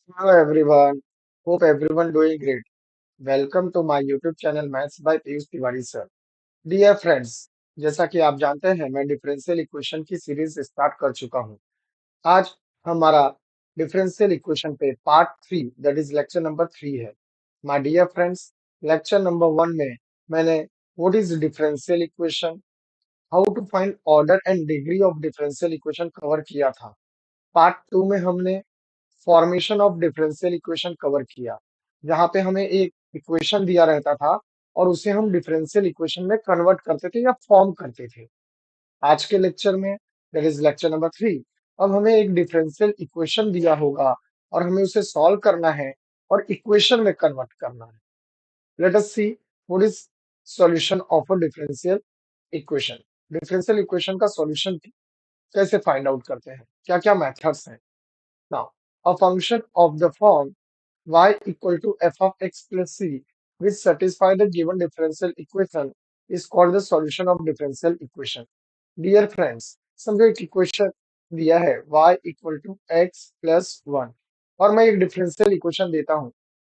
Hello everyone. Hope everyone doing great. Welcome to my YouTube channel Maths by Piyush Tiwari sir. Dear friends, जैसा कि आप जानते हैं मैं डिफरेंशियल इक्वेशन की सीरीज स्टार्ट कर चुका हूं. आज हमारा डिफरेंशियल इक्वेशन पे part 3 that is lecture number 3 है. My dear friends, lecture number 1 में मैंने what is differential equation, how to find order and degree of differential equation cover किया था. पार्ट 2 में हमने formation of differential equation cover किया, जहां पे हमें एक इक्वेशन दिया रहता था और उसे हम डिफरेंशियल इक्वेशन में कन्वर्ट करते थे या फॉर्म करते थे. आज के लेक्चर में दैट इज लेक्चर नंबर 3, अब हमें एक डिफरेंशियल इक्वेशन दिया होगा और हमें उसे सॉल्व करना है और इक्वेशन में कन्वर्ट करना है. Late us see what is solution of a differential equation. Differential equation का सॉल्यूशन कैसे फाइंड आउट करते हैं, क्या क्या मेथड्स हैं. Now, a function of the form y equal to f of x plus c which satisfy the given differential equation is called the solution of differential equation. Dear friends, समझो एक equation दिया है y equal to x plus 1 और मैं एक differential equation देता हूँ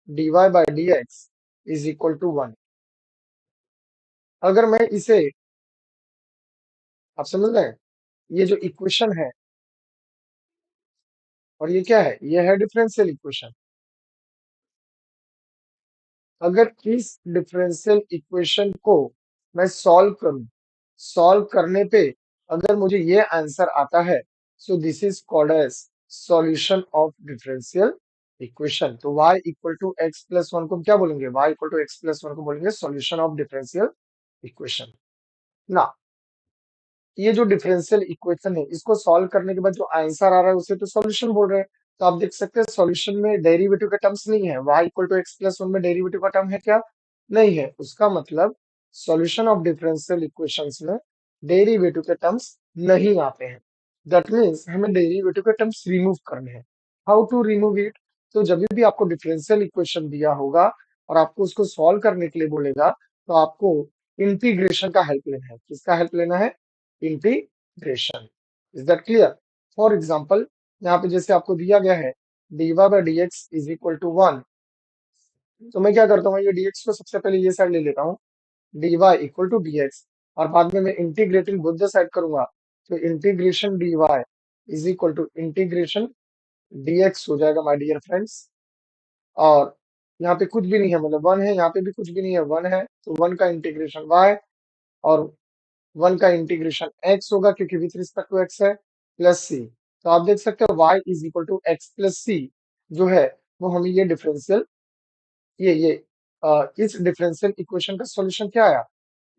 dy by dx is equal to 1. अगर मैं इसे, आप समझ रहे हैं, ये जो इक्वेशन है और ये क्या है, ये है डिफरेंशियल इक्वेशन. अगर इस डिफरेंशियल इक्वेशन को मैं सॉल्व करूं, सॉल्व करने पे अगर मुझे ये आंसर आता है, so this is called as solution of differential equation. तो y equal to x plus one को क्या बोलेंगे, y equal to x plus one को बोलेंगे सॉल्यूशन ऑफ डिफरेंशियल इक्वेशन. ना, ये जो डिफरेंशियल इक्वेशन है इसको सॉल्व करने के बाद जो आंसर आ रहा है उसे तो सॉल्यूशन बोल रहे हैं. तो आप देख सकते हैं सॉल्यूशन में डेरिवेटिव के टर्म्स नहीं है. y equal to x plus one में डेरिवेटिव का टर्म है क्या, नहीं है. उसका मतलब सॉल्यूशन ऑफ डिफरेंशियल इक्वेशंस में डेरिवेटिव के टर्म्स नहीं आते हैं. दैट मीन्स हमें डेरिवेटिव के टर्म्स रिमूव करने हैं. How to remove it. तो जब भी आपको डिफरेंशियल इक्वेशन दिया होगा और आपको उसको सॉल्व करने के लिए बोलेगा, तो आपको इंटीग्रेशन का हेल्प लेना है. किसका हेल्प लेना है, integration. Is that clear. For example, यहाँ पे जैसे आपको दिया गया है dy by d x is equal to 1, तो मैं क्या करता हूँ, ये dx को सबसे पहले ये साइड ले लेता हूँ, dy इक्वल टू dx, और बाद में मैं इंटीग्रेटिंग बोथ द साइड करूंगा, तो integration dy is equal to integration dx हो जाएगा माय डियर फ्रेंड्स. और यहाँ पे कुछ भी नहीं है, मतलब 1 है, यहाँ पे भी कुछ भी नहीं है, 1 है, तो 1 का इंटीग्रेशन y और 1 का इंटीग्रेशन x होगा क्योंकि विथ रिस्पेक्ट टू x है, प्लस c. तो आप देख सकते हो y is equal to x plus c जो है वो हमें ये डिफरेंशियल, ये इस डिफरेंशियल इक्वेशन का सॉल्यूशन क्या आया,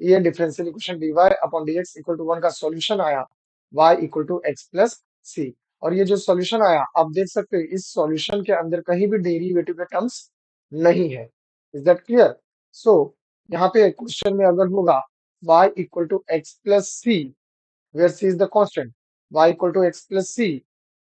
ये differential equation dy upon dx equal to 1 का सॉल्यूशन आया y equal to x plus c. और ये जो सॉल्यूशन आया आप देख सकते हो इस सॉल्यूशन के अंदर कहीं भी डेरिवेटिव के टर्म्स नहीं है. Is that clear. सो यहाँ पे क्वेश्चन में अगर होगा y equal to x plus c where c is the constant, y equal to x plus c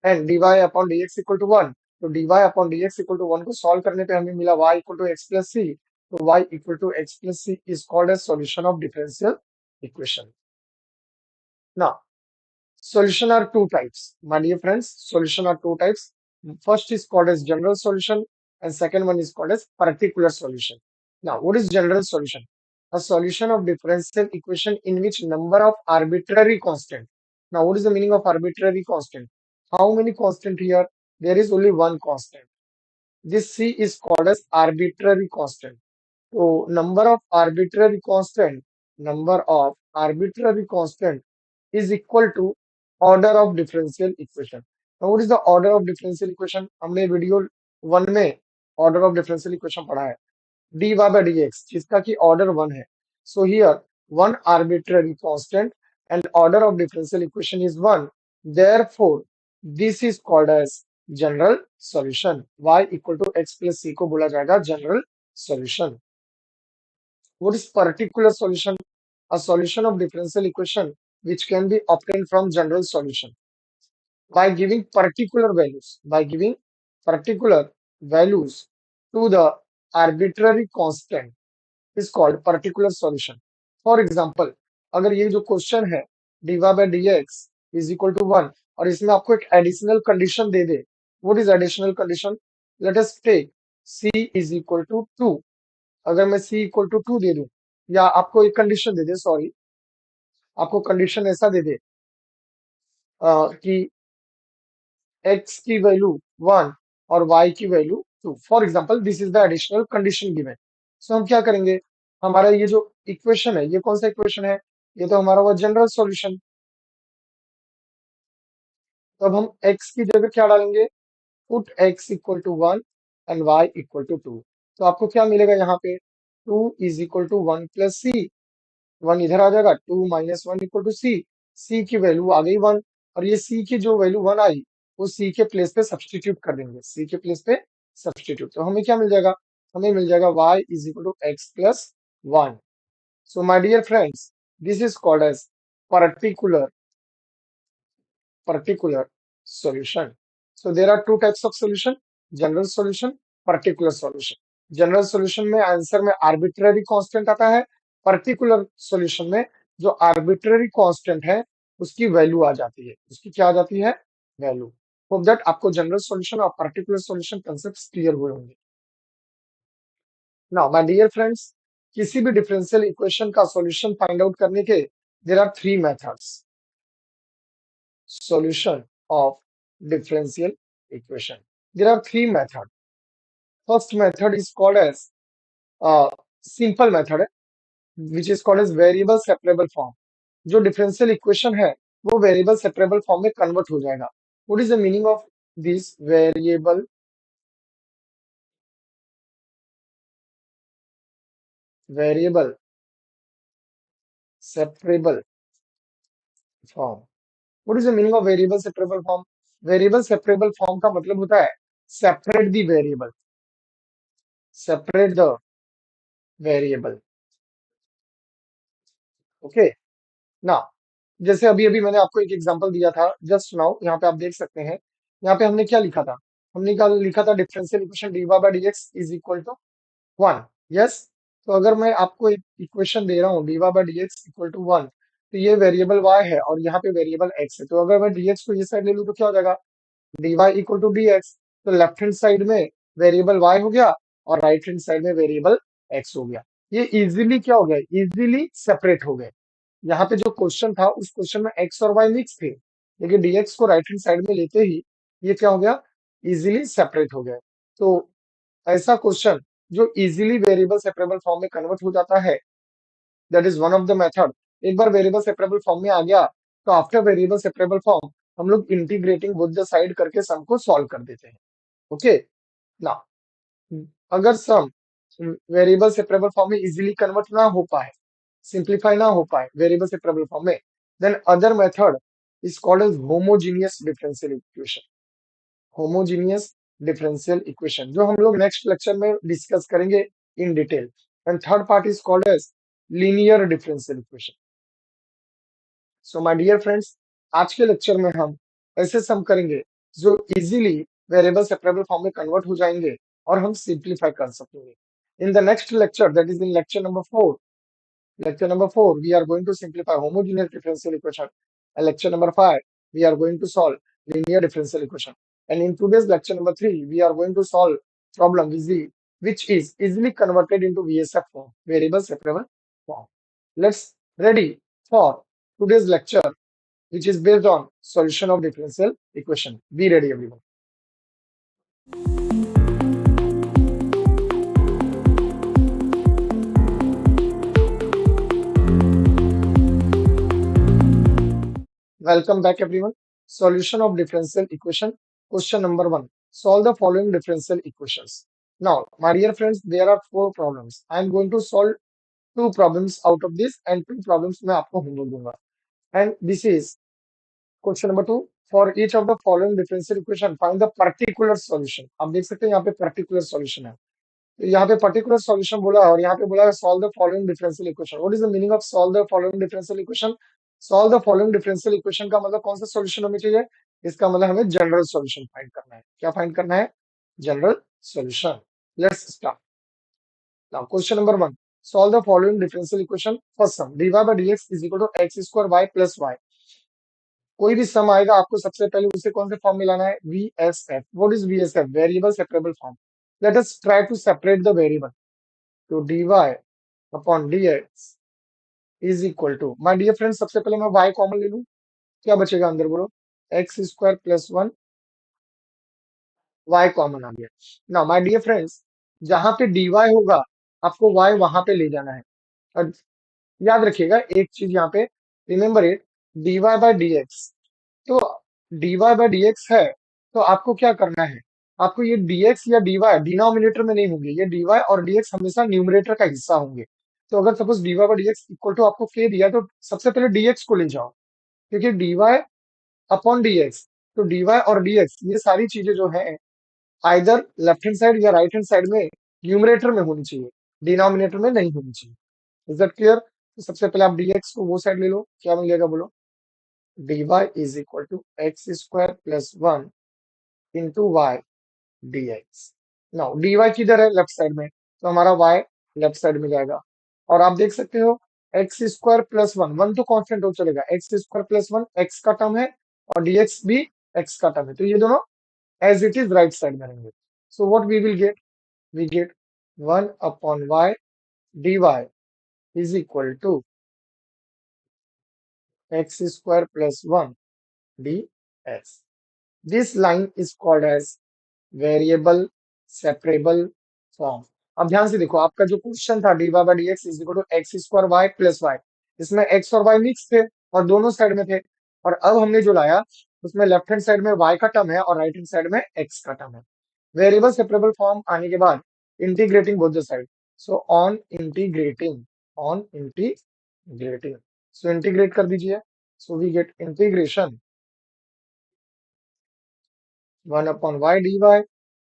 and dy upon dx equal to 1. तो dy upon dx equal to 1 को solve करने पे हमें मिला y equal to x plus c. तो y equal to x plus c is called as solution of differential equation. Now, solution are two types. My dear friends, solution are two types. First is called as general solution and second one is called as particular solution. Now, what is general solution? A solution of differential equation in which number of arbitrary constant. Now, what is the meaning of arbitrary constant? How many constant here? There is only one constant. This C is called as arbitrary constant. So, number of arbitrary constant is equal to order of differential equation. Now, what is the order of differential equation? हमने video 1 में order of differential equation पढ़ा है. dy by dx जिसका की order 1 है. So here one arbitrary constant and order of differential equation is 1. Therefore, this is called as general solution. y equal to x plus c को बोला जाएगा general solution. What is particular solution? A solution of differential equation which can be obtained from general solution by giving particular values to the arbitrary constant is called particular solution. For example, अगर ये जो question है dy by dx is equal to 1 और इसमें आपको एक additional condition दे दे, what is additional condition? Let us take c is equal to 2। अगर मैं c इक्वल टू 2 दे दूं, या आपको एक कंडीशन दे दे, सॉरी, आपको कंडीशन ऐसा दे दे कि x की वैल्यू 1 और y की value 2, for example this is the additional condition given. So हम क्या करेंगे, हमारा ये जो इक्वेशन है, ये कौन सा इक्वेशन है, ये तो हमारा वो जनरल सॉल्यूशन। तो अब हम x की जगह क्या डालेंगे, put x equal to 1 and y equal to 2। तो आपको क्या मिलेगा यहाँ पे, 2 is equal to 1 plus C, 1 इधर आ जाएगा, 2 minus 1 equal to C. C की वैल्यू आ गई 1, और ये सी की जो वैल्यू 1 आई, वो सी के प्लेस पे सब्सटीट्यूट कर देंगे, सी के प्लेस पे सब्सटीट्यूट। तो हमें क्या मिल जाएगा, हमें मिल जाएगा y is equal to x plus 1। So my dear friends, this is called as particular particular solution. So there are two types of solution, general solution, particular solution. General solution में answer में arbitrary constant आता है, particular solution में जो arbitrary constant है उसकी value आ जाती है, उसकी क्या आ जाती है, वैल्यू। होप दैट आपको जनरल सॉल्यूशन और पर्टिकुलर सॉल्यूशन कांसेप्ट्स क्लियर हुए होंगे। नाउ माय डियर फ्रेंड्स, किसी भी डिफरेंशियल इक्वेशन का सॉल्यूशन फाइंड आउट करने के there are three methods. Solution of differential equation. There are three methods. First method is called as simple method, which is called as variable separable form. जो differential equation है वो variable separable form में convert हो जाएगा। What is the meaning of this variable separable form? What is the meaning of variable separable form? Variable separable form का मतलब होता है separate the variable, separate the variable. Okay. ना, जैसे अभी अभी मैंने आपको एक एग्जांपल दिया था, जस्ट नाउ, यहाँ पे आप देख सकते हैं, यहाँ पे हमने क्या लिखा था, हमने क्या लिखा था, differential equation dy by dx is equal to 1। Yes, तो अगर मैं आपको एक इक्वेशन दे रहा हूँ dy by dx equal to 1, तो ये वेरिएबल y है और यहाँ पे वेरिएबल x है, तो अगर मैं dx को ये साइड ले लूँ तो क्या हो जाएगा, dy इक्वल टू dx। तो लेफ्ट हैंड साइड में वेरिएबल y हो गया और राइट हैंड साइड में वेरिएबल x हो गया। ये इजीली क्या हो गया, इजीली सेपरेट हो गए। यहाँ पे जो क्वेश्चन था उस क्वेश्चन में x और y मिक्स थे, लेकिन dx को राइट हैंड साइड में लेते ही ये क्या हो गया, इजीली सेपरेट हो गया। तो ऐसा क्वेश्चन जो इजीली वेरिएबल सेपरेबल फॉर्म में कन्वर्ट हो जाता है, that is one of the method. एक बार वेरिएबल सेपरेबल फॉर्म में आ गया तो आफ्टर वेरिएबल सेपरेबल फॉर्म हम लोग इंटीग्रेटिंग बोथ द साइड करके सम को सॉल्व कर देते हैं। ओके, ना, अगर सम वेरिएबल सेपरेबल फॉर्म में इजीली कन्वर्ट ना हो पाए, सिंप्लीफाई ना हो पाए वेरिएबल सेपरेबल फॉर्म में, then other method is called as homogeneous differential equation. Homogeneous differential equation जो हम लोग नेक्स्ट लेक्चर में डिस्कस करेंगे in detail. And third part is called as linear differential equation. So my dear friends, आज के लेक्चर में हम ऐसे सम करेंगे जो इजीली वेरिएबल सेपरेबल फॉर्म में कन्वर्ट हो जाएंगे और हम सिंप्लीफाई कर सकेंगे। इन the next lecture, that is in lecture number 4, lecture number 4, we are going to simplify homogeneous differential equation. And lecture number 5, we are going to solve linear differential equation. And in today's lecture number 3, we are going to solve problem which is easily converted into VSF form, variable separable form. Let's ready for today's lecture, which is based on solution of differential equation. Be ready, everyone. Welcome back, everyone. Solution of differential equation. Question number 1. Solve the following differential equations. Now, my dear friends, there are 4 problems. I am going to solve 2 problems out of this and 2 problems मैं आपको homework दूंगा. And this is question number 2. For each of the following differential equation, find the particular solution. आप देख सकते हैं यहाँ पे particular solution है. तो यहाँ पे पर्टिकुलर सॉल्यूशन बोला है और यहाँ पे बोला है solve the following differential equation. What is the meaning of solve the following differential equation? Solve the following differential equation का मतलब कौन सा सॉल्यूशन हमें चाहिए? इसका मतलब हमें जनरल सॉल्यूशन फाइंड करना है। क्या फाइंड करना है? General solution. Let's start. Now question number 1, solve the following differential equation. First sum dy by dx is equal to x square y plus y। कोई भी सम आएगा आपको सबसे पहले उसे कौन से फॉर्म में लाना है, VSF. What is VSF? Variable separable form. Let us try to separate the variable. तो dy upon dx is equal to, my dear friends, सबसे पहले मैं y कॉमन ले लूं. क्या बचेगा अंदर बोलो, x square plus one, y common आ गया. नाउ माय डियर फ्रेंड्स, जहां पे dy होगा आपको y वहां पे ले जाना है. और याद रखिएगा एक चीज यहाँ पे, remember it, dy by dx. तो dy बाय dx है, तो आपको क्या करना है, आपको ये dx या dy डिनोमिनेटर में नहीं होंगे, ये dy और dx हमेशा न्यूमरेटर का हिस्सा होंगे. तो अगर suppose dy by dx equal to आपको k दिया, तो सबसे पहले dx को ले जाओ, क्योंकि dy अपॉन dx, तो dy और dx ये सारी चीजें जो है आइदर लेफ्ट हैंड साइड या राइट हैंड साइड में न्यूमरेटर में होनी चाहिए, डिनोमिनेटर में नहीं होनी चाहिए. Is that clear? तो सबसे पहले आप dx को वो साइड ले लो, क्या मिलेगा बोलो, dy is equal to x square plus one into y dx. Now dy किधर है, लेफ्ट साइड में, तो हमारा y लेफ्ट साइड में जाएगा. और आप देख सकते हो x square plus one, one तो कांस्टेंट हो चलेगा, x square plus one x का टर्म है और dx भी एक्स का टर्म है, तो ये दोनों as it is right side में रहेंगे. So what we will get, we get 1 upon y dy is equal to x square plus 1 dx. This line is called as variable separable form. अब ध्यान से देखो, आपका जो क्वेश्चन था dy by dx is equal to x square y plus y, इसमें x और y mix थे और दोनों साइड में थे. और अब हमने जो लाया उसमें लेफ्ट हैंड साइड में y का टर्म है और राइट हैंड साइड में x का टर्म है. वेरिएबल सेपरेबल फॉर्म आने के बाद integrating both the side. So on integrating, so integrate कर दीजिए. So we get integration 1 upon y dy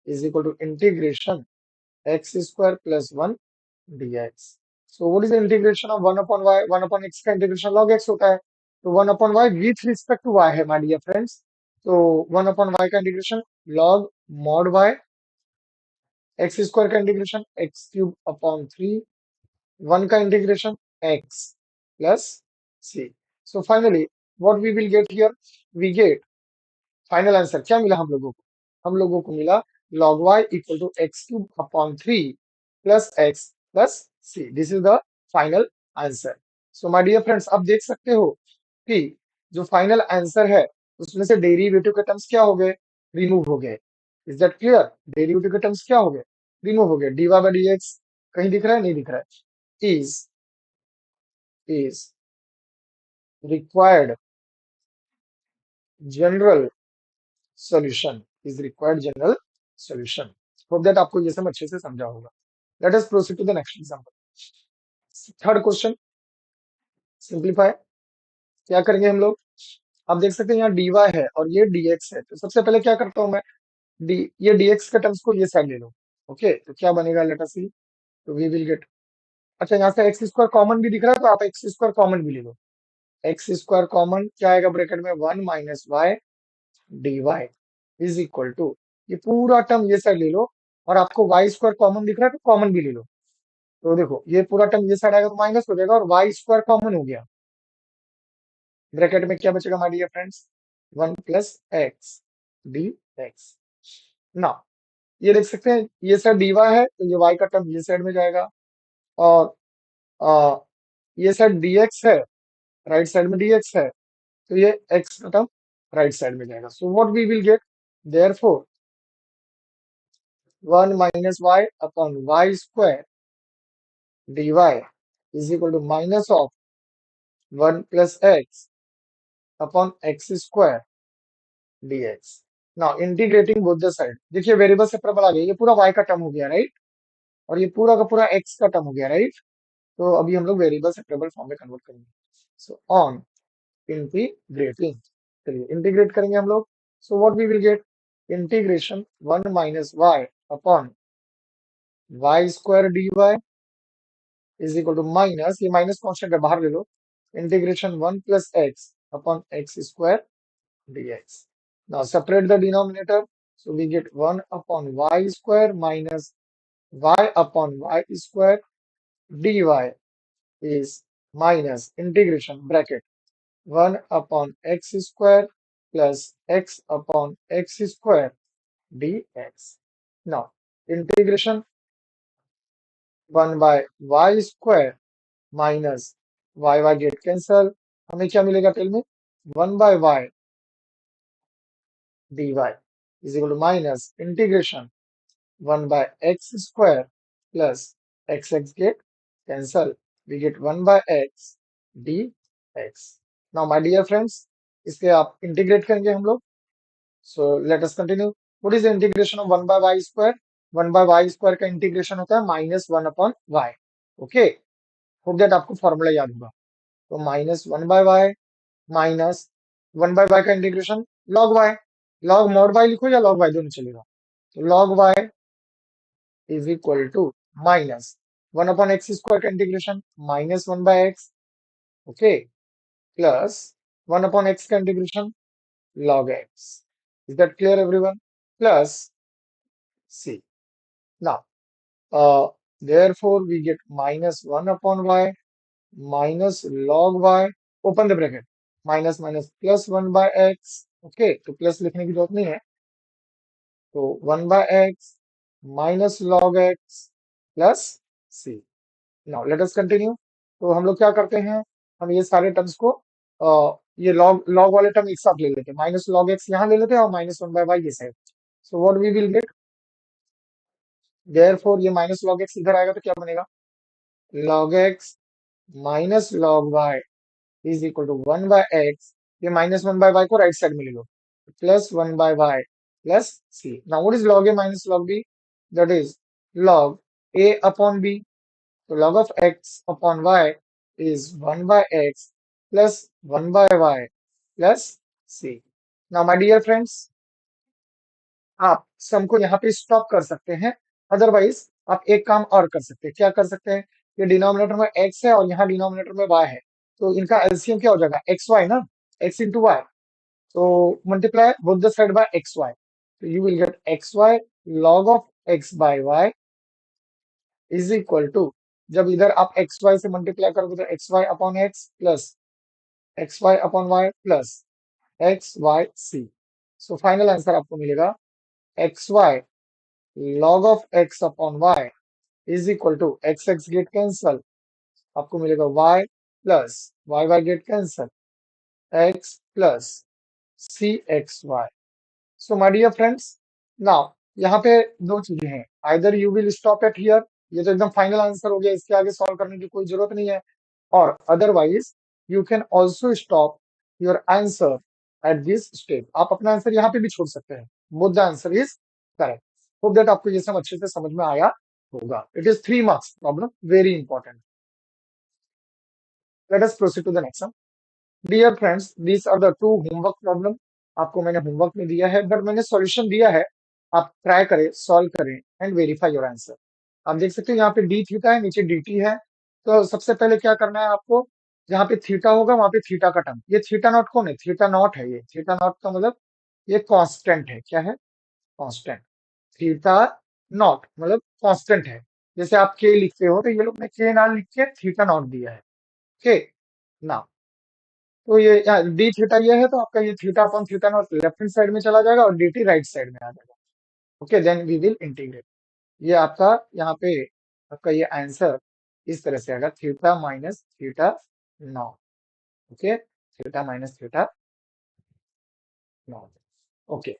is equal to integration x square plus 1 dx. So what is the integration of 1 upon y? 1 upon x का integration log x होता है, तो 1 upon y with respect to y है my dear friends. तो 1 upon y का integration log mod y, x square का integration x cube upon three, one का integration x plus c. So finally what we will get here, we get final answer. क्या मिला हम लोगों को, हम लोगों को मिला log y equal to x cube upon three plus x plus c. This is the final answer. So my dear friends, अब देख सकते हो कि जो फाइनल आंसर है उसमें से डेरिवेटिव के टर्म्स क्या हो गए, रिमूव हो गए. Is that clear? डेरिवेटिव के टर्म्स क्या हो गए, रिमूव हो गए. dy बाई dx कहीं दिख रहा है, नहीं दिख रहा है. Is required general solution, is required general solution. Hope that आपको ये सब अच्छे से समझा होगा. Let us proceed to the next example. Third question, simplify. क्या करेंगे हम लोग, आप देख सकते हैं यहाँ dy है और ये dx है, तो सबसे पहले क्या करता हूँ मैं, डी ये dx के टर्म्स को ये साइड ले लो. ओके, तो क्या बनेगा, लेट अस सी. तो वी विल गेट, अच्छा यहाँ से एक्स स्क्वायर कॉमन भी दिख रहा है, तो आप एक्स स्क्वायर कॉमन भी ले लो. एक्स स्क्वायर कॉमन क्या आएगा ब्रैकेट में, one minus y d y is equal to, ये पूरा टर्म ये साइड ले लो, और आपको वाई स्क्वायर कॉमन दिख रहा है तो कॉमन भी ले लो. तो देखो ये पूरा टर्म ये साइड आएगा तो माइनस हो जाएगा और वाई स्क्वायर कॉमन हो गया. ब्रैकेट में क्या बचेगा my dear friends, one plus x d x. ना ये देख सकते हैं ये साइड डी वाई है, तो ये वाई का टर्म ये साइड में जाएगा, और आ, ये साइड डी एक्स है, राइट साइड में डी एक्स है, तो ये x का टर्म राइट साइड में जाएगा. So what we will get, therefore 1 minus y upon y square dy is equal to minus of 1 plus x upon x square dx. Now integrating both the side, देखिए variable separable आ गया, ये पूरा y का term हो गया right, और ये पूरा का पूरा x का टर्म हो गया राइट. तो अभी हम लोग वेरिएबल सेपरेबल फॉर्म में कन्वर्ट करेंगे. सो ऑन इंटीग्रेटिंग, चलिए इंटीग्रेट करेंगे हम लोग. So what we will get, integration 1 minus y upon y square d y is equal to minus, ये माइनस कॉन्स्टेंट है बाहर ले लो, integration 1 plus x upon x square dx. Now separate the denominator, so we get 1 upon y square minus y upon y square dy is minus integration bracket 1/x² plus x/x² dx. Now, integration 1/y² minus y get cancel, हमें क्या मिलेगा tell में 1/y dy is equal to minus integration 1/x² plus x get cancel, we get 1/x dx. Now my dear friends, इसके आप integrate करेंगे हम लोग. So let us continue. What is the integration of 1/y²? 1/y² का integration होता है -1/y. Okay, hope that आपको formula याद होगा. तो -1/y माइनस 1/y का integration log y. log mod y लिखो या log y दोनों चलेगा. तो log y is equal to minus 1/x² का integration -1/x. Okay, plus 1/x का integration log x. Is that clear everyone? Plus c. Now, therefore we get -1/y minus log y, open the bracket, minus minus plus 1/x. Okay, तो plus लिखने की जरूरत नहीं है. तो 1/x minus log x plus c. Now let us continue. तो हम लोग क्या करते हैं, हम ये सारे टर्म्स को ये लॉग लॉग वाले टर्म एक साथ ले लेते हैं. माइनस लॉग एक्स यहाँ ले लेते हैं और -1/y ये side. So what we will get, therefore ये माइनस लॉग एक्स इधर आएगा तो क्या बनेगा, log x minus log y is equal to 1/x. ये -1/y को राइट साइड में ले लो, plus 1/y plus c. Now what is log a minus log b, that is log a upon b. So log of x upon y is 1/x plus 1/y plus c. Now, my dear friends, आप सम को यहाँ पे stop कर सकते हैं. Otherwise आप एक काम और कर सकते हैं. क्या कर सकते हैं, ये डिनोमिनेटर में x है और यहाँ डिनोमिनेटर में y है, तो इनका एलसीएम क्या हो जाएगा, एक्स वाई ना, x इंटू वाई. तो multiply both the side by x y. तो you will get x y log of x by y is equal to, जब इधर आप एक्स वाई से मल्टीप्लाई करोगे तो x y upon x plus x y upon y plus x y c. So final answer आपको मिलेगा x y log of x upon y is equal to x x get cancel, आपको मिलेगा y plus y y get cancel x plus c x y. So my dear friends, now यहाँ पे दो चीजें हैं, either you will stop at here, ये तो एकदम फाइनल आंसर हो गया, इसके आगे सॉल्व करने की कोई जरूरत नहीं है, और otherwise you can also stop your answer at this step. आप अपना आंसर यहाँ पे भी छोड़ सकते हैं. both the answer is correct. hope that आपको ये सब अच्छे से समझ में आया होगा. it is 3 marks problem, very important. let us proceed to the next one. Dear friends, these are the two homework problem. आपको मैंने होमवर्क में दिया है, बट मैंने सॉल्यूशन दिया है, आप ट्राई करें, सॉल्व करें एंड वेरीफाई योर आंसर. आप देख सकते हो यहाँ पे डी थीटा है, नीचे डी टी है. तो सबसे पहले क्या करना है आपको, जहाँ पे थीटा होगा वहां पे थीटा का टर्म, ये थीटा नॉट कौन है, थीटा नॉट है. ये थीटा नॉट का मतलब ये कांस्टेंट है. क्या है, कांस्टेंट. थीटा नॉट मतलब कांस्टेंट है. जैसे आप के लिखते हो तो ये लोग ने के ना लिख के थीटा नॉट दिया है. ओके, ना, तो ये डी थीटा ये है, तो आपका ये theta upon theta naught left hand side में चला जाएगा और डी टी राइट साइड में आ जाएगा. Okay, then we will integrate. ये आपका यहाँ पे आपका ये आंसर इस तरह से आएगा, theta minus theta naught. Okay, theta minus theta naught. Okay,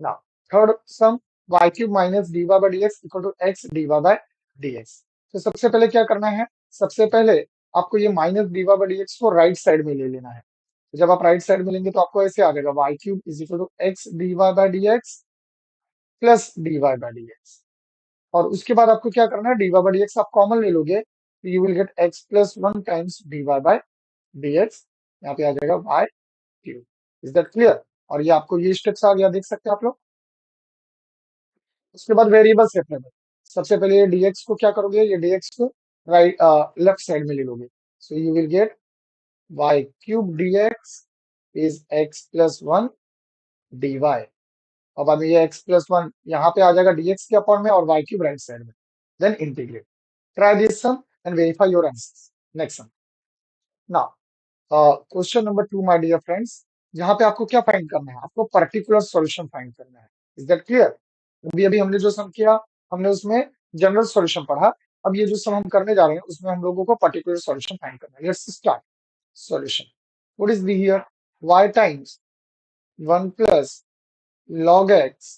now third sum, y cube minus dy by dx equal to x dy by dx. तो सबसे पहले क्या करना है, सबसे पहले आपको ये माइनस dy बाय dx को राइट साइड में ले लेना है. तो जब आप राइट साइड में लेंगे तो आपको ऐसे आ जाएगा y cube is equal to x dy by dx plus dy by dx. और उसके बाद आपको क्या करना है, dy बाय dx आप कॉमन ले लोगे तो you will get x plus 1 times dy by dx. यहाँ पे आ जाएगा y cube. Is that clear? और ये आपको ये स्टेप्स आ गया, देख सकते हैं आप लोग. उसके बाद वेरिएबल सेपरेबल. सबसे पहले ये dx को क्या करोगे, ये dx को राइट लेफ्ट साइड में ले लोगे. So you will gate y cube dx is x plus 1 dy. अब अब ये x प्लस 1 यहाँ पे आ जाएगा dx के अपॉन में और y क्यूब राइट साइड में. Then integrate. Try this sum and verify your answers. Next sum. Now question number 2 my dear friends, जहां पे आपको क्या फाइंड करना है, आपको पर्टिकुलर सॉल्यूशन फाइंड करना है। Is that clear? अभी अभी हमने जो सम किया, हमने उसमें जनरल सॉल्यूशन पढ़ा। अब ये जो सम हम करने जा रहे हैं उसमें हम लोगों को पर्टिकुलर सॉल्यूशन फाइंड करना है। Let's start solution. What is the here? y times 1 plus log x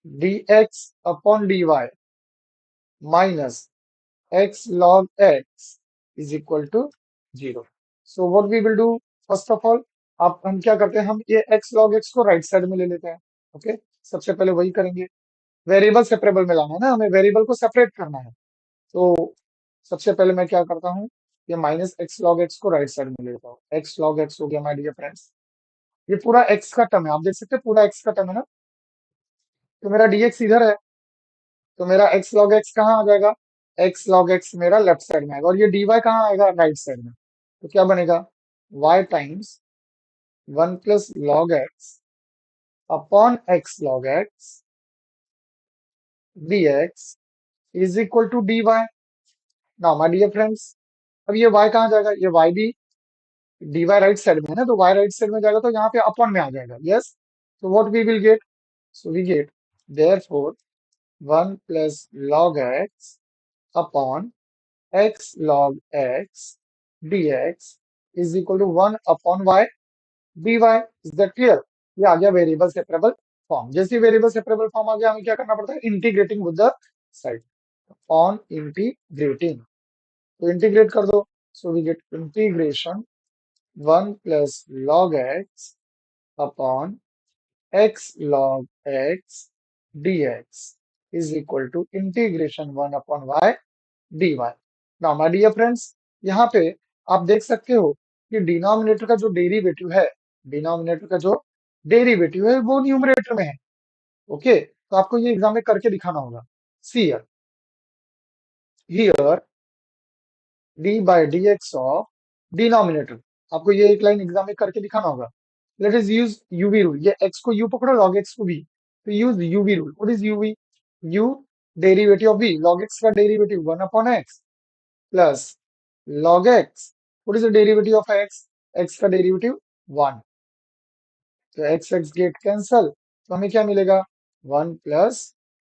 dx upon dy minus x log x is equal to 0. So what we will do, first of all, आप हम क्या करते हैं, हम ये x log x को right side में ले लेते हैं। ओके, सबसे पहले वही करेंगे। वेरिएबल सेपरेबल में लाना है ना, हमें वेरिएबल को सेपरेट करना है। तो सबसे पहले मैं क्या करता हूँ, ये माइनस एक्स लॉग एक्स को राइट साइड में ले लेता हूँ। एक्स लॉग एक्स हो गया माय डियर फ्रेंड्स। ये पूरा एक्स का टर्म है, आप देख सकते हैं पूरा एक्स का टर्म है ना। तो मेरा dx इधर है, तो मेरा x log x कहाँ आ जाएगा? x log x मेरा लेफ्ट साइड में आएगा, और ये dy कहाँ आएगा? राइट साइड में। तो क्या बनेगा? y times 1 plus log x upon x log x dx is equal to dy। Now my dear friends, अब ये y कहाँ जाएगा? ये y भी dy राइट साइड में है ना, तो y राइट साइड में जाएगा तो यहाँ पे अपॉन में आ जाएगा। यस, तो what we will get? So we get therefore 1 plus log x upon x log x dx is equal to 1 upon y dy। Is that clear? ये आ गया वेरिएबल सेपरेबल फॉर्म। जैसे वेरिएबल सेपरेबल फॉर्म आ गया, हमें क्या करना पड़ता है? Integrating with the side. On integrating, तो इंटीग्रेट कर दो। So we get integration 1 plus log x upon x log x dx is equal to integration 1 upon y dy। Now my dear friends, यहाँ पे आप देख सकते हो कि डिनोमिनेटर का जो डेरिवेटिव है, डिनोमिनेटर का जो डेरिवेटिव है वो न्यूमरेटर में है। ओके, तो आपको ये एग्जाम में करके दिखाना होगा। See here d by d x of denominator, आपको ये एक लाइन एग्जाम में करके दिखाना होगा। Let us use u v rule. ये एक्स को यू पकड़ो, लॉग एक्स को भी, तो use u v rule. What is u v? U derivative of v, log x का derivative 1 upon x plus log x। What is the derivative of x? x का derivative 1, तो x x get cancel, तो हमें क्या मिलेगा? 1 प्लस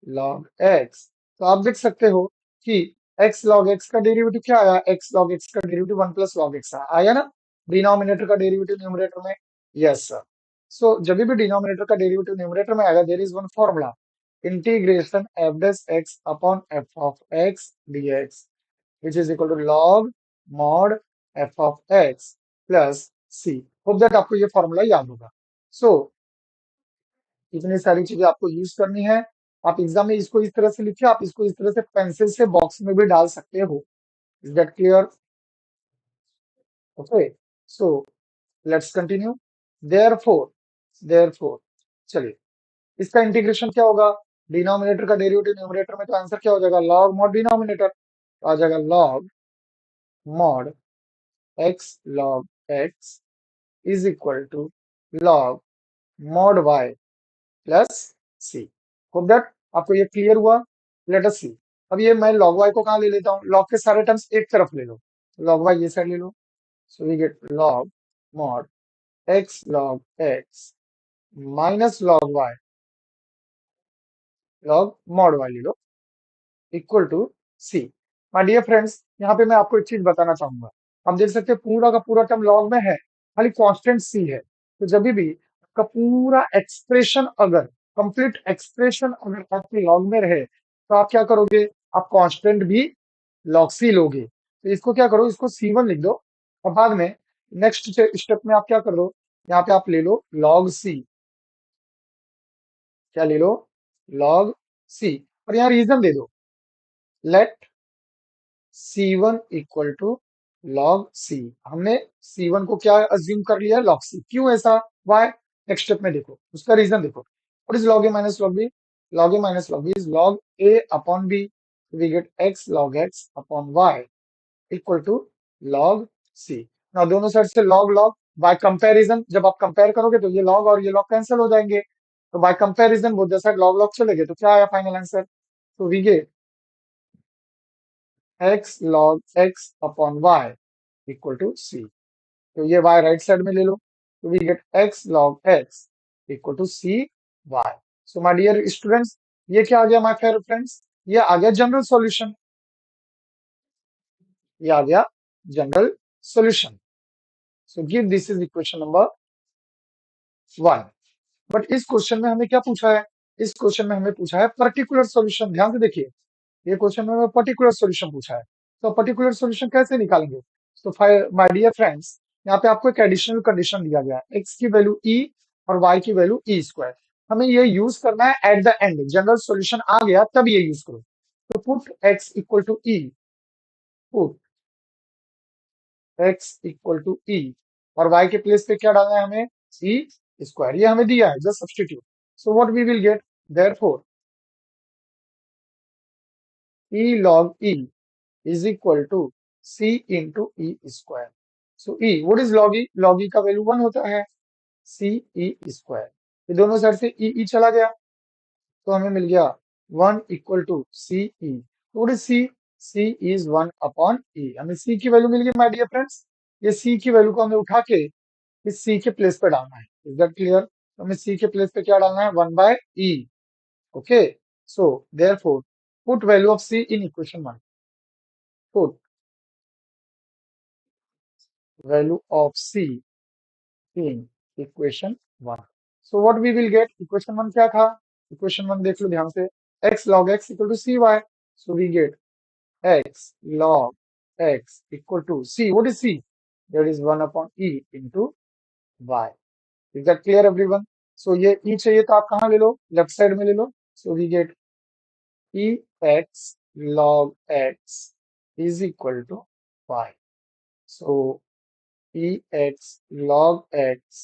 log x। तो आप देख सकते हो कि x log x का डेरिवेटिव क्या आया? x log x का डेरिवेटिव 1 प्लस log x आया ना, डिनोमिनेटर का डेरिवेटिव न्यूमरेटर में। Yes sir. सो जब भी डिनोमिनेटर का डेरिवेटिव न्यूमरेटर में आएगा, there is one formula, integration f dash x upon f of x dx which is equal to log mod f of x plus c। Hope that आपको ये formula याद होगा। सो इतनी सारी चीजें आपको यूज करनी है। आप एग्जाम में इसको इस तरह से लिखिए, आप इसको इस तरह से पेंसिल से बॉक्स में भी डाल सकते हो। Is that clear? Okay, so let's continue. Therefore, therefore चलिए, इसका इंटीग्रेशन क्या होगा? डिनोमिनेटर का डेरिवेटिव न्यूमरेटर में, तो आंसर क्या हो जाएगा? लॉग मॉड डिनोमिनेटर, तो आ जाएगा log mod x log x is equal to log mod y plus c. Hope that आपको ये क्लियर हुआ। Let us see. अब ये मैं log y को कहाँ ले लेता हूँ? log के सारे टर्म्स एक तरफ ले लो, log y ये साइड ले लो। So we get log mod x log x minus log y, log mod y ले लो, equal to c. My dear friends, यहाँ पे मैं आपको एक चीज बताना चाहूंगा। आप देख सकते हैं पूरा का पूरा टर्म लॉग में है, खाली कांस्टेंट सी है। तो जब भी आपका पूरा एक्सप्रेशन अगर, कंप्लीट एक्सप्रेशन अगर आपके लॉग में रहे, तो आप क्या करोगे? आप कांस्टेंट भी लॉग सी लोगे। तो इसको क्या करो, इसको C1 लिख दो, और बाद में नेक्स्ट स्टेप में आप क्या कर दो, यहाँ पे आप ले लो लॉग सी। क्या ले लो? Log c. और यहाँ रीजन दे दो, let C1 equal to log c. हमने C1 को क्या अज्यूम कर लिया? Log c. क्यों ऐसा? वाई? नेक्स्ट स्टेप में देखो, उसका रीजन देखो। What is log a minus log b? Log a minus log b is log a upon b. We get x log x upon y equal to log c. ना दोनों side से log log, bye comparison जब आप compare करोगे तो ये log और ये लॉग कैंसिल हो जाएंगे। तो by comparison both the side log log चले गए, तो क्या आया फाइनल आंसर? तो we get x log x upon y equal to c। तो ये y राइट साइड में ले लो, तो we get x log x equal to c y. So my dear students, ये क्या आ गया माय फेयर फ्रेंड्स? ये आ गया जनरल सॉल्यूशन। ये आ गया general solution. So give this is equation number 1। But इस क्वेश्चन में हमें क्या पूछा है? इस क्वेश्चन में हमें पूछा है पर्टिकुलर सॉल्यूशन। ध्यान से देखिए, ये क्वेश्चन में हमें पर्टिकुलर सॉल्यूशन पूछा है। तो पर्टिकुलर सॉल्यूशन कैसे निकालेंगे? तो माय डियर फ्रेंड्स, यहाँ पे आपको एक एडिशनल कंडीशन दिया गया है, x की वैल्यू e और y की वैल्यू e स्क्वायर। हमें ये यूज करना है at the end. General solution आ गया तब ये यूज करो। तो put x equal to e, put x equal to e, और y के प्लेस पे क्या डालना है हमें? e square. ये हमें दिया है, just substitute. So what we will get? Therefore e log e is equal to c into e square. So e, what is log e? Log e का वैल्यू 1 होता है, c e स्क्वायर। ये दोनों side से e चला गया, तो हमें मिल गया 1 equal to c e. what is c? c is 1 upon e। हमें c की वैल्यू मिल गई माय डियर फ्रेंड्स। ये c की वैल्यू को हमें उठा के इस c के प्लेस पे डालना है। Is that clear? तो हमें c के प्लेस पे क्या डालना है? 1 by e। Okay, so therefore put value of c in equation 1। Put value of c in equation 1। So what we will get? Equation 1 क्या था? इक्वेशन 1 देख लो ध्यान से, x log x equal to c y. So we get x log x equal to c। What is c? That is 1 upon e into y। Is that clear everyone? So ये e चाहिए तो आप कहाँ ले लो? Left side में ले लो। So we get e x log x is equal to y। so e x log x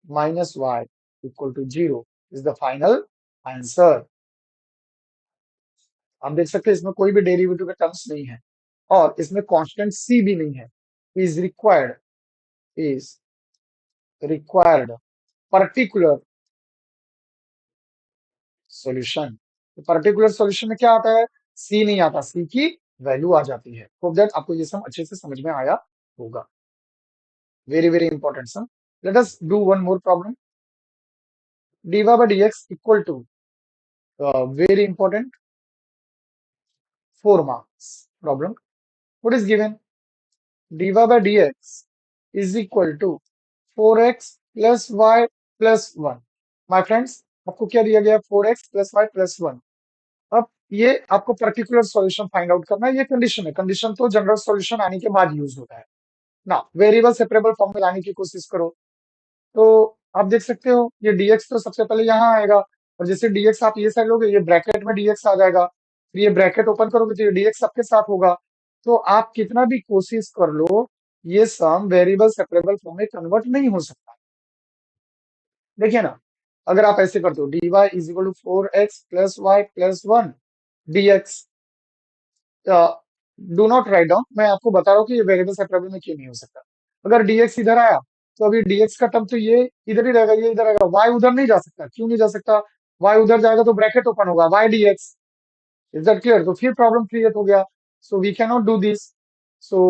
minus y equal to 0 is the final answer। आप देख सकते हैं इसमें कोई भी डेरिवेटिव का टर्म्स नहीं है और इसमें कांस्टेंट c भी नहीं है। Is required, is required particular solution. तो पर्टिकुलर सॉल्यूशन में क्या आता है? c नहीं आता, c की वैल्यू आ जाती है। होप दैट आपको ये सब अच्छे से समझ में आया होगा। Very very important sum. Let us do one more problem. dy by dx equal to, very important, 4 marks problem. What is given? dy by dx is equal to 4x plus y plus 1। My friends, आपको क्या दिया गया? 4x plus y plus 1। अब ये आपको particular solution find out करना है। ये कंडीशन है, कंडीशन तो जनरल सॉल्यूशन आने के बाद यूज होता है ना। वेरिएबल सेपरेबल फॉर्म में लाने की कोशिश करो। तो आप देख सकते हो ये dx तो सबसे पहले यहाँ आएगा, और जैसे dx आप ये साइड लोगे, ये ब्रैकेट में dx आ जाएगा। फिर ये ब्रैकेट ओपन करोगे तो ये dx सबके साथ होगा। तो आप कितना भी कोशिश कर लो, ये सम वेरिएबल सेपरेबल फॉर्म में कन्वर्ट नहीं हो सकता। देखिए ना, अगर आप ऐसे करते हो dy is equal to 4x plus y plus 1 dx, do not write down. मैं आपको बता रहा हूँ कि ये वेरिएबल सेपरेबल में क्यों नहीं हो सकता। अगर dx इधर आया तो अभी dx का टर्म तो ये इधर ही रहेगा, ये इधर आएगा। y उधर नहीं जा सकता। क्यों नहीं जा सकता? y उधर जाएगा तो ब्रैकेट ओपन होगा, y dx। Is that clear? तो फिर प्रॉब्लम क्रिएट हो गया। So we can not do this. So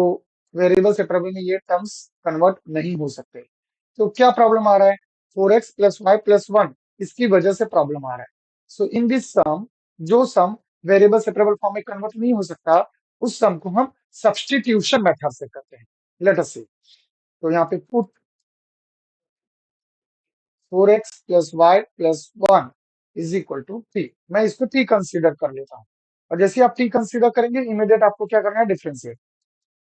variable separable में ये टर्म्स कन्वर्ट नहीं हो सकते। तो क्या प्रॉब्लम आ रहा है? 4x प्लस वाई प्लस 1, इसकी वजह से प्रॉब्लम आ रहा है। सो इन दिस सम, जो सम वेरिएबल सेपरेबल फॉर्म में कन्वर्ट नहीं हो सकता, उस सम को हम सब्स्टिट्यूशन मेथड से करते हैं। Let us see. तो यहाँ पे put 4x plus y plus 1 is equal to t। मैं इसको t कंसीडर कर लेता हूँ, और जैसे आप t कंसीडर करेंगे इमीडिएट आपको क्या करना है? डिफरेंशिएट।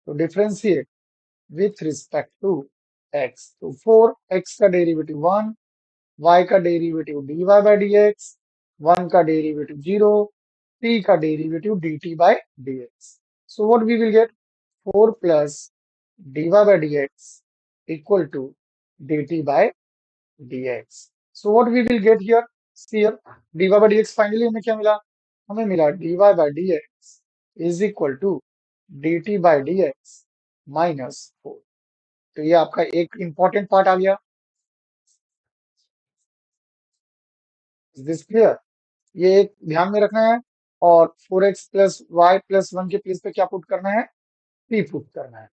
तो differentiate with respect to x। तो 4x का डेरिवेटिव 1, y का डेरिवेटिव dy बाय dx, 1 का डेरिवेटिव 0, t का derivative dt by dx। So what we will get? 4 plus dy by dx equal to dt by dx। So what we will get here? See here, dy by dx finally हमें क्या मिला? हमें मिला dy by dx is equal to dt by dx minus 4। तो ये आपका एक important part आ गया। Is this clear? ये एक ध्यान में रखना है। और 4x प्लस वाई प्लस 1 के प्लेस पे क्या पुट करना है? p पुट करना है।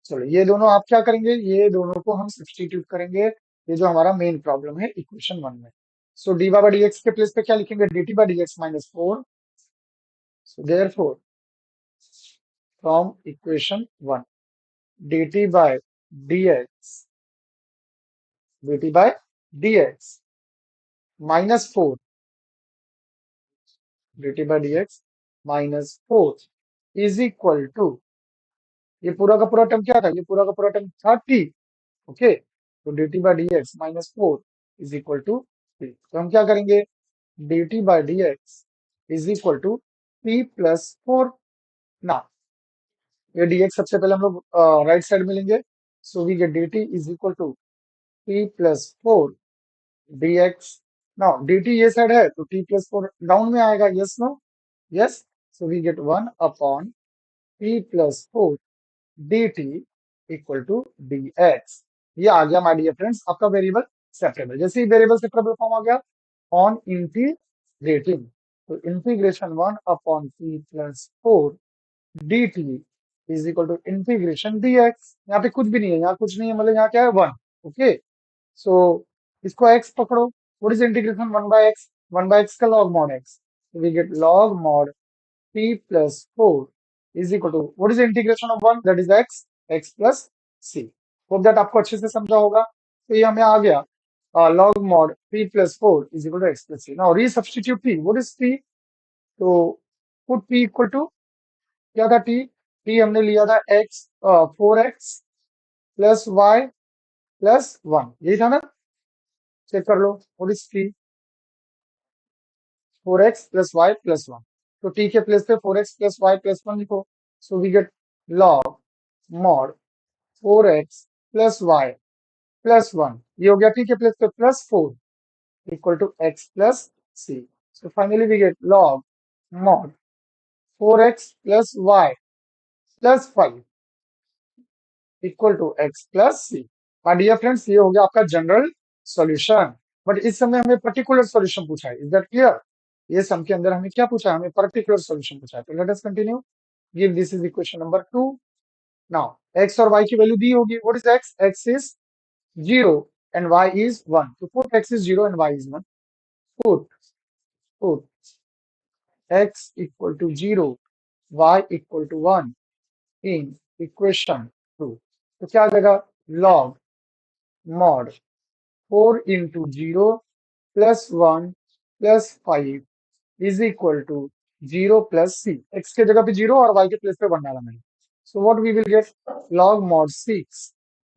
चलो ये दोनों आप क्या करेंगे, ये दोनों को हम सब्स्टिट्यूट करेंगे, ये जो हमारा मेन प्रॉब्लम है इक्वेशन 1 में। सो डी बाई डी एक्स के प्लेस पे क्या लिखेंगे, D T by d x minus 4। So therefore from equation 1 dt by dx dx minus 4 dt by dx minus 4 is equal to, ये पूरा का पूरा टर्म क्या था, ये पूरा का पूरा टर्म था t। ओके, तो dt by dx minus 4 is equal to t। तो हम क्या करेंगे, dt by dx is equal to t plus 4 ना, ये dx सबसे पहले हम लोग राइट साइड में लेंगे। So we get dt is equal to t plus 4 dx। Now dt ये साइड है तो t plus 4 डाउन में आएगा, yes no, yes. So we get 1 upon t plus 4 dt equal to dx। ये आ गया माय डियर फ्रेंड्स आपका variable separable. जैसे ही वेरिएबल सेपरेबल फॉर्म आ गया, ऑन इंटीग्रेटिंग, तो integration 1 upon t plus 4 dt is equal to integration dx। यहाँ पे कुछ भी नहीं है, यहाँ कुछ नहीं है, मतलब यहाँ क्या है 1। ओके, सो इसको x पकड़ो, what is integration 1 by x, 1 by x का log mod x, so we get log mod t plus 4 is equal to, what is the integration of 1, that is x, x plus c। Hope that आपको अच्छे से समझा होगा। तो ये हमें आ गया log mod t plus 4 is equal to x plus c। Now resubstitute t, what is t, तो put t इक्वल टू, क्या था t, t हमने लिया था x 4x plus y plus 1, यही था ना, चेक कर लो, what is t, 4x plus y plus 1। तो t के प्लेस पे 4x प्लस वाई प्लस 1 लिखो। So we get log mod 4x plus y plus 1, ये हो गया t के प्लेस पे plus 4 equal to x plus c। So finally we get log mod 4x plus y plus 5 equal to x plus c। My dear friends, ये हो गया आपका general solution. But इस समय हमें पर्टिकुलर सॉल्यूशन पूछा है, इज दैट क्लियर। ये सम के अंदर हमें क्या पूछा है, हमें पर्टिकुलर सॉल्यूशन पूछा है। तो let us continue, give this is equation number 2। Now x और y की वैल्यू दी होगी, what is x, x is 0 and y is 1। तो put x is 0 and y is 1, put put x equal to 0 y equal to 1 in equation 2। तो क्या आ जाएगा, log mod 4 into 0 plus 1 plus 5 is equal to 0 plus c। x के जगह पे 0 और y के place पे 1 डाला मैंने। So what we will get, log mod 6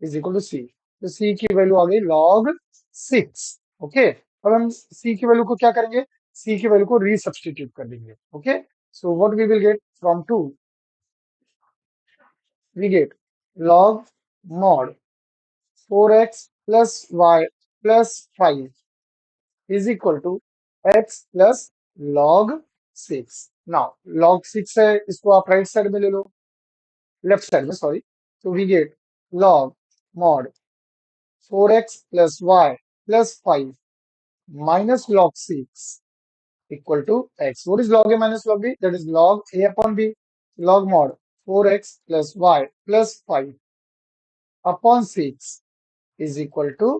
is equal to c। तो c की वैल्यू आ गई log 6। ओके, अब हम c की वैल्यू को क्या करेंगे, c की वैल्यू को रीसब्स्टिट्यूट कर देंगे। Okay, so what we will get from 2, we get log mod 4x plus y plus 5 is equal to x plus log 6। Now log 6 है, इसको आप राइट साइड में ले लो, लेफ्ट साइड में सॉरी। तो we get log mod 4x plus y plus 5 minus log 6 equal to x। What is log a minus log b, that is log a upon b। log mod 4x plus y plus 5 upon 6 is equal to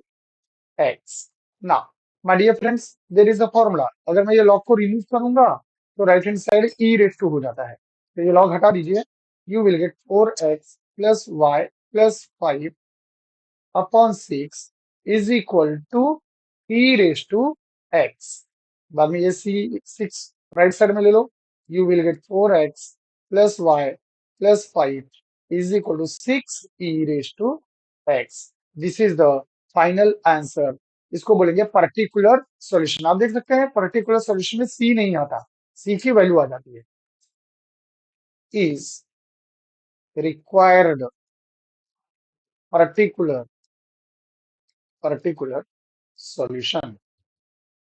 x। now my dear friends, there is a formula, अगर मैं ये log को remove करूंगा तो right hand side e raise to हो जाता है, तो ये log हटा दीजिए, you will get 4x plus y plus 5 upon 6 is equal to e raised to x। बाद में ये c6 राइट साइड में ले लो, you will get 4x plus y plus 5 is equal to 6 e raised to x। This is the final answer. इसको बोलेंगे particular solution. आप देख सकते हैं पर्टिकुलर सॉल्यूशन में सी नहीं आता, सी की वैल्यू आ जाती है, is required particular particular solution.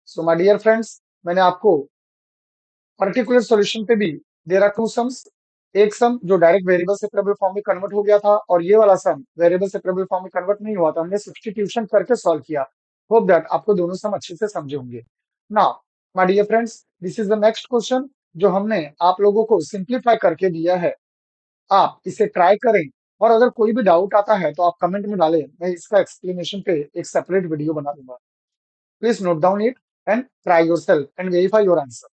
So my dear friends, मैंने आपको पर्टिकुलर सॉल्यूशन पे भी देयर आर टू सम्स, एक सम जो डायरेक्ट वेरिएबल सेपरेबल फॉर्म में कन्वर्ट हो गया था, और ये वाला सम वेरिएबल सेपरेबल फॉर्म में कन्वर्ट नहीं हुआ था, हमने सब्स्टिट्यूशन करके सॉल्व किया। होप दैट आपको दोनों सम अच्छे से समझे होंगे। Now my dear friends, this is the next question जो हमने आप लोगों को सिंप्लीफाई करके दिया है। आप इसे ट्राई करें, और अगर कोई भी डाउट आता है तो आप कमेंट में डालें, मैं इसका एक्सप्लेनेशन पे एक सेपरेट वीडियो बना दूंगा। Please note down it and try yourself and verify your answer.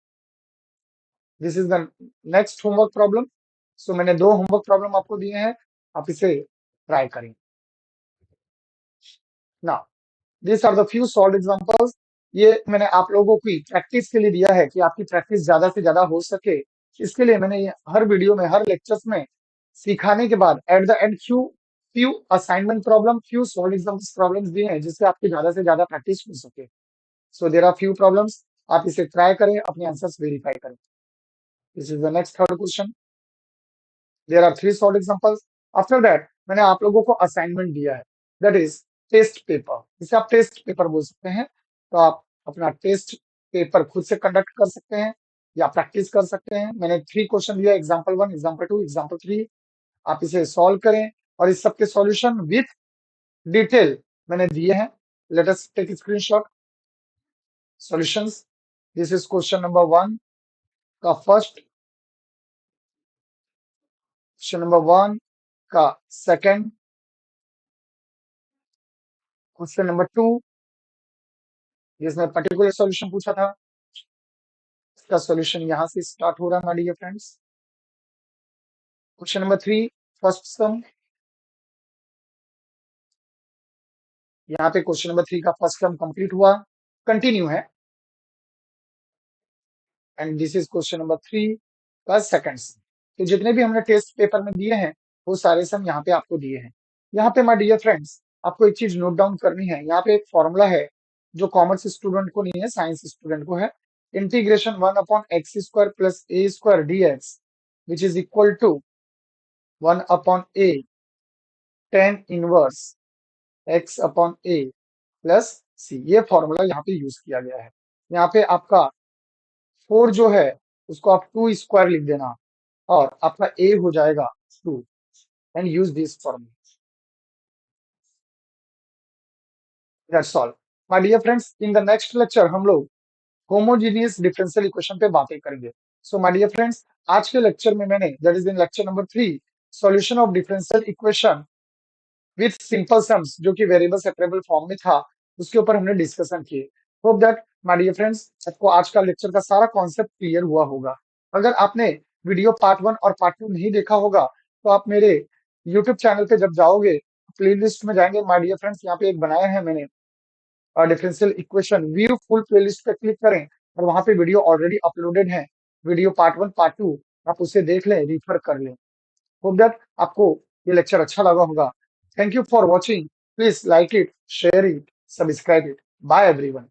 This is the next homework problem. So मैंने दो होमवर्क प्रॉब्लम आपको दिए हैं, आप इसे ट्राई करें। Now this are the few solve examples. ये मैंने आप लोगों की प्रैक्टिस के लिए दिया है कि आपकी प्रैक्टिस ज्यादा से ज्यादा हो सके। इसके लिए मैंने ये हर वीडियो में, हर लेक्चर्स में सिखाने के बाद eight the and few few assignment problem, few solve examples problems दिए हैं जिससे आपकी ज्यादा से ज्यादा प्रैक्टिस हो सके। So there are few problems, आप इसे ट्राई करें, अपने आंसर्स वेरीफाई करें। This is the next third question. There are three solve examples. After that मैंने आप लोगों को असाइनमेंट दिया है, दैट इज टेस्ट पेपर। इसे आप टेस्ट पेपर बोल सकते हैं। तो आप अपना टेस्ट पेपर खुद से कंडक्ट कर सकते हैं या प्रैक्टिस कर सकते हैं। मैंने थ्री क्वेश्चन दिया, example one, example two, example three. आप इसे सॉल्व करें और इस सबके सॉल्यूशन विथ डिटेल मैंने दिए हैं। Let us take screenshot solutions. This is question number one का फर्स्ट, क्वेश्चन नंबर वन का सेकंड, क्वेश्चन नंबर टू जिसमें पर्टिकुलर सॉल्यूशन पूछा था, इसका सॉल्यूशन यहां से स्टार्ट हो रहा है my dear friends. Question number three first sum, यहाँ पे क्वेश्चन नंबर थ्री का फर्स्ट सम कंप्लीट हुआ, कंटिन्यू है। And this is question number three का सेकंड सम। तो जितने भी हमने टेस्ट पेपर में दिए हैं वो सारे सम यहाँ पे आपको दिए हैं। यहाँ पे माय डियर फ्रेंड्स आपको एक चीज नोट डाउन करनी है। यहाँ पे एक फॉर्मूला है जो कॉमर्स स्टूडेंट को नहीं है, साइंस स्टूडेंट को है। Integration one upon x square plus a square d x which is equal to one upon a tan inverse x upon a plus c. ये फॉर्मूला यहाँ पे यूज किया गया है। यहाँ पे आपका फोर जो है उसको आप टू स्क्वायर लिख देना और आपका ए हो जाएगा to and use this formula. That's all my dear friends. In the next lecture हम लोग होमोजीनियस डिफरेंशियल इक्वेशन पे बातें करेंगे। सो माय डियर फ्रेंड्स आज के लेक्चर में मैंने, that is in lecture number three, solution of differential equation with simple sums जो कि वेरिएबल सेपरेबल फॉर्म में था, उसके ऊपर हमने डिस्कशन किए। Hope that my dear friends आपको आज का लेक्चर का सारा कॉन्सेप्ट क्लियर हुआ होगा। अगर आपने वीडियो पार्ट वन और पार्ट टू नहीं देखा होगा तो आप मेरे यूट्यूब चैनल पे जब जाओगे, प्लेलिस्ट में जाएंगे माय डियर फ्रेंड्स, यहाँ पे एक बनाया है मैंने differential equation, view full playlist पे क्लिक करें और वहां पे वीडियो ऑलरेडी अपलोडेड है। Video part one part two आप उसे देख लें, रिफर कर लें। होप दैट आपको ये लेक्चर अच्छा लगा होगा। Thank you for watching. Please like it, share it, subscribe it. Bye everyone.